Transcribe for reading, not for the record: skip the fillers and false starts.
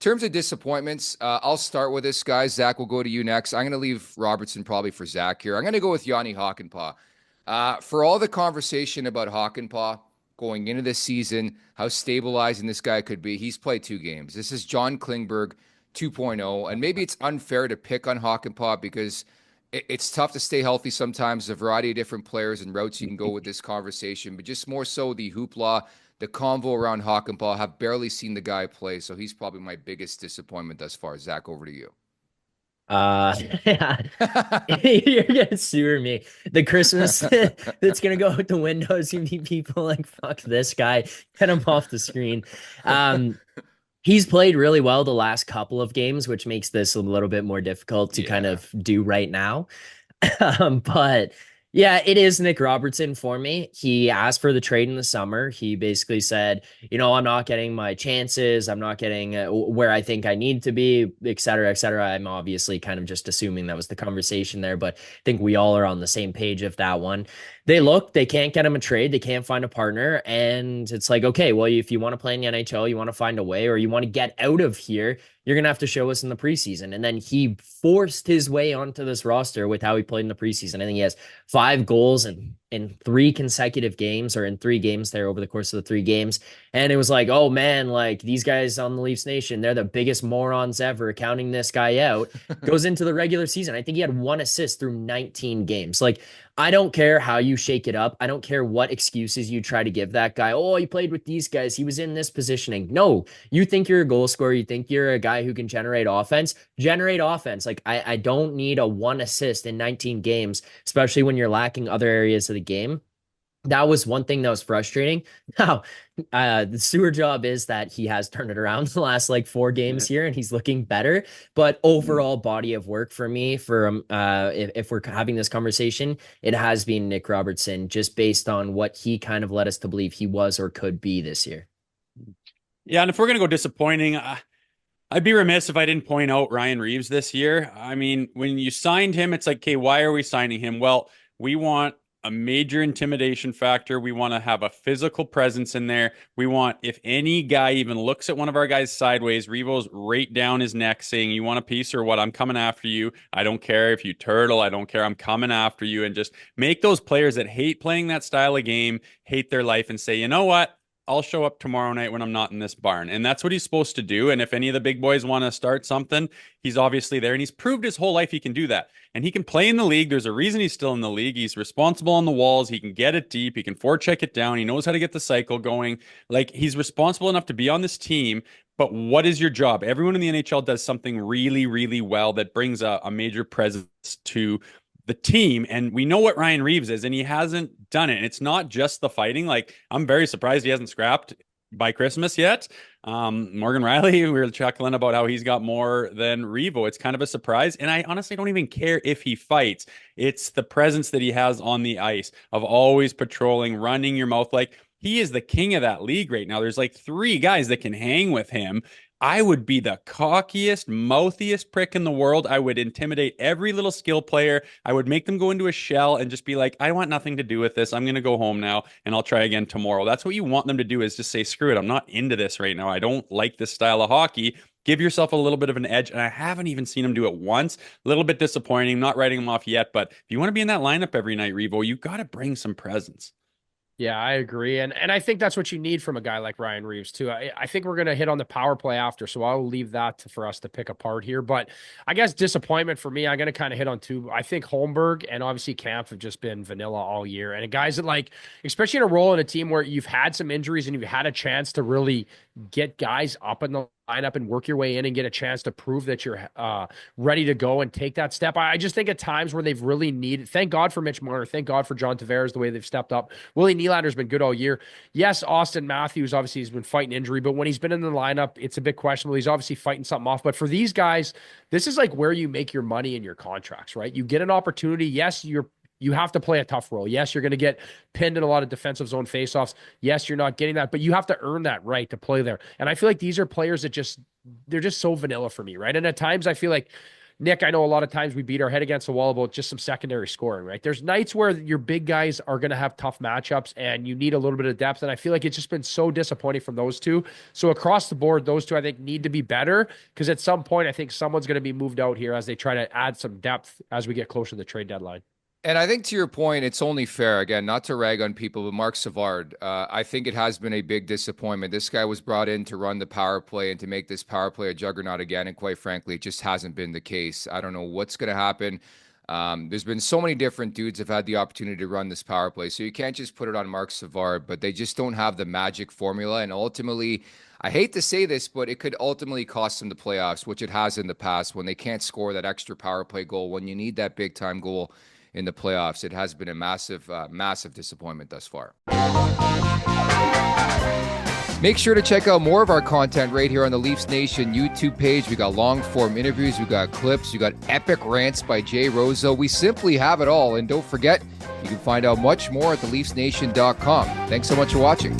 terms of disappointments, I'll start with this, guys. Zach, will go to you next. I'm going to leave Robertson probably for Zach here. I'm going to go with Yanni Hakanpää. For all the conversation about Hakanpää going into this season, how stabilizing this guy could be, he's played 2 games. This is John Klingberg 2.0, and maybe it's unfair to pick on Hakanpää because it's tough to stay healthy sometimes. A variety of different players and routes you can go with this conversation, but just more so the hoopla, the convo around Hakanpää. Have barely seen the guy play, so he's probably my biggest disappointment thus far. Zach, over to you. Yeah. You're gonna sewer me. The Christmas that's gonna go out the window is gonna be people like, fuck this guy, get him off the screen. Um, he's played really well the last couple of games, which makes this a little bit more difficult to kind Yeah. of do right now. But yeah, it is Nick Robertson for me. He asked for the trade in the summer. He basically said, I'm not getting my chances. I'm not getting where I think I need to be, et cetera, et cetera. I'm obviously kind of just assuming that was the conversation there, but I think we all are on the same page of that one. They can't get him a trade. They can't find a partner. And it's like, okay, well, if you want to play in the NHL, you want to find a way, or you want to get out of here, you're going to have to show us in the preseason. And then he forced his way onto this roster with how he played in the preseason. I think he has 5 goals in 3 consecutive games, or in 3 games there over the course of the 3 games. And it was like, oh man, like these guys on the Leafs Nation, they're the biggest morons ever counting this guy out. Goes into the regular season. I think he had 1 assist through 19 games. Like, I don't care how you shake it up. I don't care what excuses you try to give that guy. Oh, he played with these guys. He was in this positioning. No, you think you're a goal scorer. You think you're a guy who can generate offense. Generate offense. Like, I don't need a 1 assist in 19 games, especially when you're lacking other areas of the game. That was one thing that was frustrating. Now, the sewer job is that he has turned it around the last like 4 games here, and he's looking better. But overall body of work for me, if we're having this conversation, it has been Nick Robertson, just based on what he kind of led us to believe he was or could be this year. Yeah, and if we're gonna go disappointing, I'd be remiss if I didn't point out Ryan Reeves this year. I mean, when you signed him, it's like, okay, why are we signing him? Well, we want a major intimidation factor. We want to have a physical presence in there. We want, if any guy even looks at one of our guys sideways, Revo's right down his neck saying, you want a piece or what? I'm coming after you. I don't care if you turtle. I don't care. I'm coming after you. And just make those players that hate playing that style of game hate their life and say, you know what? I'll show up tomorrow night when I'm not in this barn. And that's what he's supposed to do. And if any of the big boys want to start something, he's obviously there. And he's proved his whole life he can do that. And he can play in the league. There's a reason he's still in the league. He's responsible on the walls. He can get it deep. He can forecheck it down. He knows how to get the cycle going. Like, he's responsible enough to be on this team. But what is your job? Everyone in the NHL does something really, really well that brings a major presence to the team. And we know what Ryan Reeves is, and he hasn't done it. And it's not just the fighting. Like, I'm very surprised he hasn't scrapped by Christmas yet. Morgan Riley, we were chuckling about how he's got more than Revo. It's kind of a surprise. And I honestly don't even care if he fights. It's the presence that he has on the ice of always patrolling, running your mouth. Like, he is the king of that league right now. There's like 3 guys that can hang with him. I would be the cockiest, mouthiest prick in the world. I would intimidate every little skill player. I would make them go into a shell and just be like, I want nothing to do with this. I'm going to go home now and I'll try again tomorrow. That's what you want them to do, is just say, screw it. I'm not into this right now. I don't like this style of hockey. Give yourself a little bit of an edge. And I haven't even seen him do it once. A little bit disappointing. Not writing him off yet. But if you want to be in that lineup every night, Revo, you got to bring some presence. Yeah, I agree. And I think that's what you need from a guy like Ryan Reeves, too. I think we're going to hit on the power play after, so I'll leave that for us to pick apart here. But I guess disappointment for me, I'm going to kind of hit on 2. I think Holmberg and obviously Kampf have just been vanilla all year. And guys that, like, especially in a role in a team where you've had some injuries and you've had a chance to really get guys up in the lineup and work your way in and get a chance to prove that you're ready to go and take that step. I just think at times where they've really needed, thank God for Mitch Marner, thank God for John Tavares, the way they've stepped up. Willie Nylander's been good all year. Yes, Austin Matthews, obviously he's been fighting injury, but when he's been in the lineup, it's a bit questionable. He's obviously fighting something off. But for these guys, this is like where you make your money in your contracts, right? You get an opportunity. Yes, you have to play a tough role. Yes, you're going to get pinned in a lot of defensive zone faceoffs. Yes, you're not getting that, but you have to earn that right to play there. And I feel like these are players that they're just so vanilla for me, right? And at times I feel like Nick, I know a lot of times we beat our head against the wall about just some secondary scoring, right? There's nights where your big guys are going to have tough matchups and you need a little bit of depth. And I feel like it's just been so disappointing from those two. So across the board, those two, I think, need to be better because at some point, I think someone's going to be moved out here as they try to add some depth as we get closer to the trade deadline. And I think to your point, it's only fair, again, not to rag on people, but Mark Savard, I think it has been a big disappointment. This guy was brought in to run the power play and to make this power play a juggernaut again. And quite frankly, it just hasn't been the case. I don't know what's going to happen. There's been so many different dudes have had the opportunity to run this power play. So you can't just put it on Mark Savard, but they just don't have the magic formula. And ultimately, I hate to say this, but it could ultimately cost them the playoffs, which it has in the past when they can't score that extra power play goal when you need that big time goal in the playoffs. It has been a massive, massive disappointment thus far. Make sure to check out more of our content right here on the Leafs Nation YouTube page. We got long form interviews, we got clips, we got epic rants by Jay Rosehill. We simply have it all. And don't forget, you can find out much more at theleafsnation.com. Thanks so much for watching.